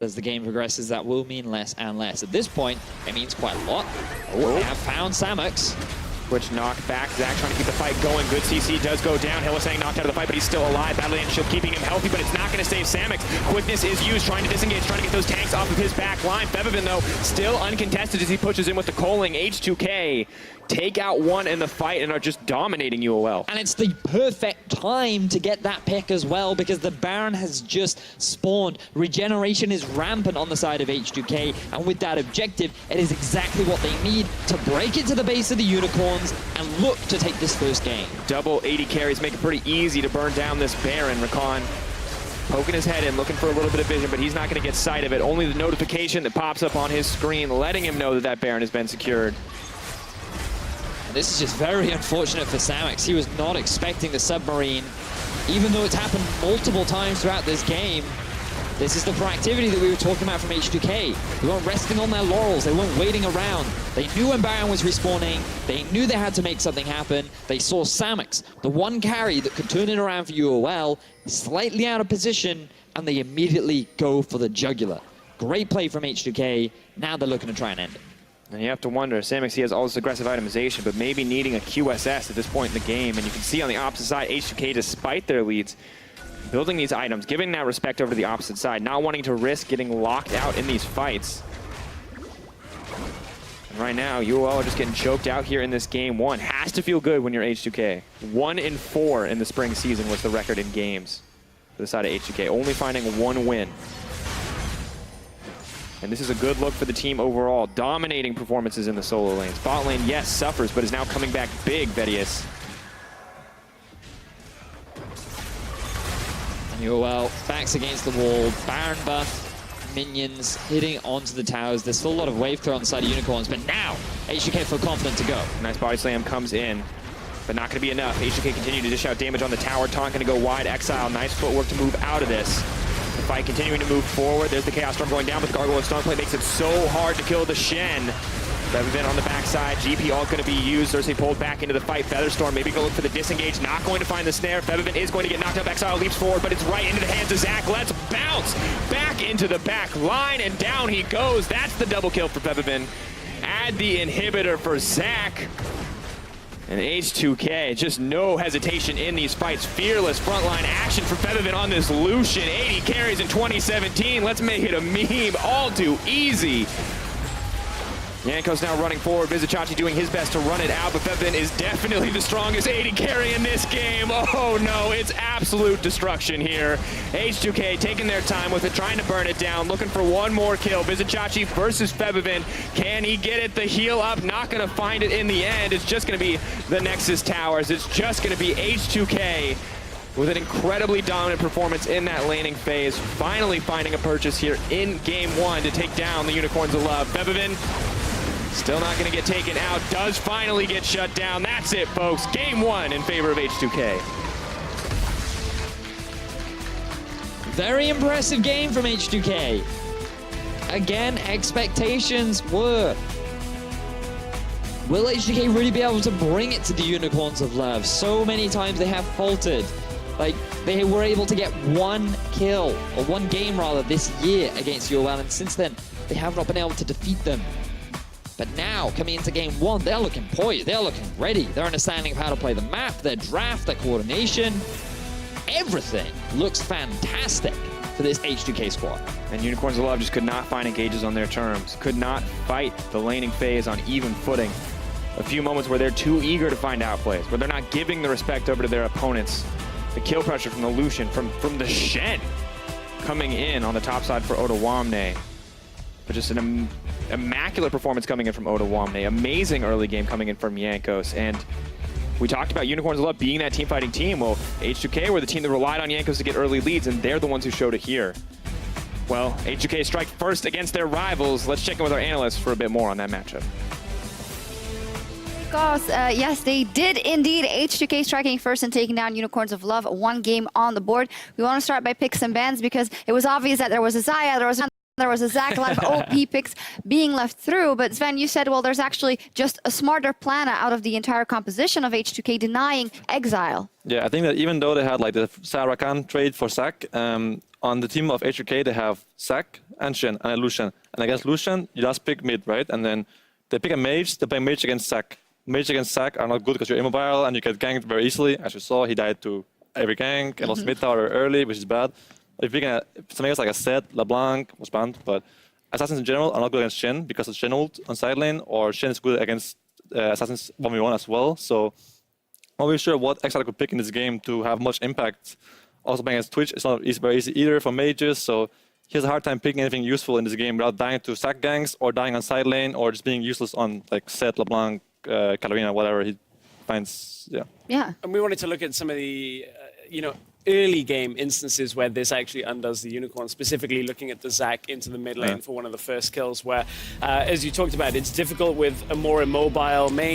As the game progresses, that will mean less and less. At this point, it means quite a lot. Oh, they have found Samux. Which knocked back. Zach trying to keep the fight going. Good CC does go down. Hylissang knocked out of the fight, but he's still alive. Battling and shield keeping him healthy, but it's not going to save Samux. Quickness is used, trying to disengage, trying to get those tanks off of his back line. Febiven, though, still uncontested as he pushes in with the Coaling. H2K take out one in the fight and are just dominating UOL. And it's the perfect time to get that pick as well, because the Baron has just spawned. Regeneration is rampant on the side of H2K, and with that objective, it is exactly what they need to break into the base of the Unicorns and look to take this first game. Double 80 carries make it pretty easy to burn down this Baron. Rakan poking his head in, looking for a little bit of vision, but he's not going to get sight of it. Only the notification that pops up on his screen letting him know that that Baron has been secured. And this is just very unfortunate for Samux. He was not expecting the submarine, even though it's happened multiple times throughout this game. This is the proactivity that we were talking about from H2K. They weren't resting on their laurels. They weren't waiting around. They knew when Baron was respawning. They knew they had to make something happen. They saw Samux, the one carry that could turn it around for UOL, slightly out of position, and they immediately go for the jugular. Great play from H2K. Now they're looking to try and end it. And you have to wonder, Samux, he has all this aggressive itemization, but maybe needing a QSS at this point in the game. And you can see on the opposite side, H2K, despite their leads, building these items, giving that respect over to the opposite side, not wanting to risk getting locked out in these fights. And right now, UOL are just getting choked out here in this game one. Has to feel good when you're H2K. 1 in 4 in the spring season was the record in games for the side of H2K, only finding 1 win. And this is a good look for the team overall. Dominating performances in the solo lanes. Bot lane, yes, suffers, but is now coming back big, Vedius. UOL, backs against the wall. Baron buff, minions hitting onto the towers. There's still a lot of wave throw on the side of Unicorns, but now H2K feel confident to go. Nice body slam comes in, but not going to be enough. H2K continue to dish out damage on the tower. Taunt going to go wide. Exile, nice footwork to move out of this. The fight continuing to move forward. There's the Chaos Storm going down, but the Gargoyle Stun Plate makes it so hard to kill the Shen. Febiven on the backside. GP all going to be used. Cersei pulled back into the fight. Featherstorm maybe go look for the disengage. Not going to find the snare. Febiven is going to get knocked up. Exile leaps forward, but it's right into the hands of Zach. Let's bounce back into the back line, and down he goes. That's the double kill for Febiven. Add the inhibitor for Zach. And H2K, just no hesitation in these fights. Fearless frontline action for Febiven on this Lucian. 80 carries in 2017. Let's make it a meme. All too easy. Yanko's now running forward. Vizicachi doing his best to run it out, but Febiven is definitely the strongest 80 carry in this game. Oh no, it's absolute destruction here. H2K taking their time with it, trying to burn it down, looking for one more kill. Vizicachi versus Febiven. Can he get it? The heal up, not gonna find it in the end. It's just gonna be the Nexus Towers. It's just gonna be H2K with an incredibly dominant performance in that laning phase. Finally finding a purchase here in game one to take down the Unicorns of Love. Febiven still not going to get taken out. Does finally get shut down. That's it, folks. Game one in favor of H2K. Very impressive game from H2K. Again, expectations were, will H2K really be able to bring it to the Unicorns of Love? So many times they have faltered. Like, they were able to get 1 kill, or 1 game rather, this year against UOL, and since then, they have not been able to defeat them. But now, coming into game one, they're looking poised, they're looking ready. Their understanding of how to play the map, their draft, their coordination, everything looks fantastic for this H2K squad. And Unicorns of Love just could not find engages on their terms, could not fight the laning phase on even footing. A few moments where they're too eager to find outplays, where they're not giving the respect over to their opponents. The kill pressure from the Lucian, from the Shen, coming in on the top side for Otawamne. But just an immaculate performance coming in from Otawamne. Amazing early game coming in from Jankos. And we talked about Unicorns of Love being that team fighting team. Well, H2K were the team that relied on Jankos to get early leads, and they're the ones who showed it here. Well, H2K strike first against their rivals. Let's check in with our analysts for a bit more on that matchup. Yes, they did indeed. H2K striking first and taking down Unicorns of Love. 1 game on the board. We want to start by picks and bans because it was obvious that there was a Xayah, there was there was a Zac, a lot of OP picks being left through. But Sven, you said, well, there's actually just a smarter plan out of the entire composition of H2K denying Exile. Yeah, I think that even though they had like the Sarakan trade for Zac, on the team of H2K they have Zac and Shen and a Lucian. And against Lucian, you just pick mid, right? And then they pick a mage, they play mage against Zac. Mage against Zac are not good because you're immobile and you get ganked very easily. As you saw, he died to every gank and lost mid tower early, which is bad. If you can, something else like a Zed, LeBlanc was banned, but assassins in general are not good against Shen because of Shen ult on side lane, or Shen is good against assassins 1v1 as well. So not really sure what Exile could pick in this game to have much impact. Also playing against Twitch, it's not very easy either for mages, so he has a hard time picking anything useful in this game without dying to Zac ganks or dying on side lane or just being useless on like Zed, LeBlanc, Katarina, whatever he finds. Yeah. And we wanted to look at some of the, early game instances where this actually undoes the Unicorn, specifically looking at the Zac into the mid lane for one of the first kills where, as you talked about, it's difficult with a more immobile main.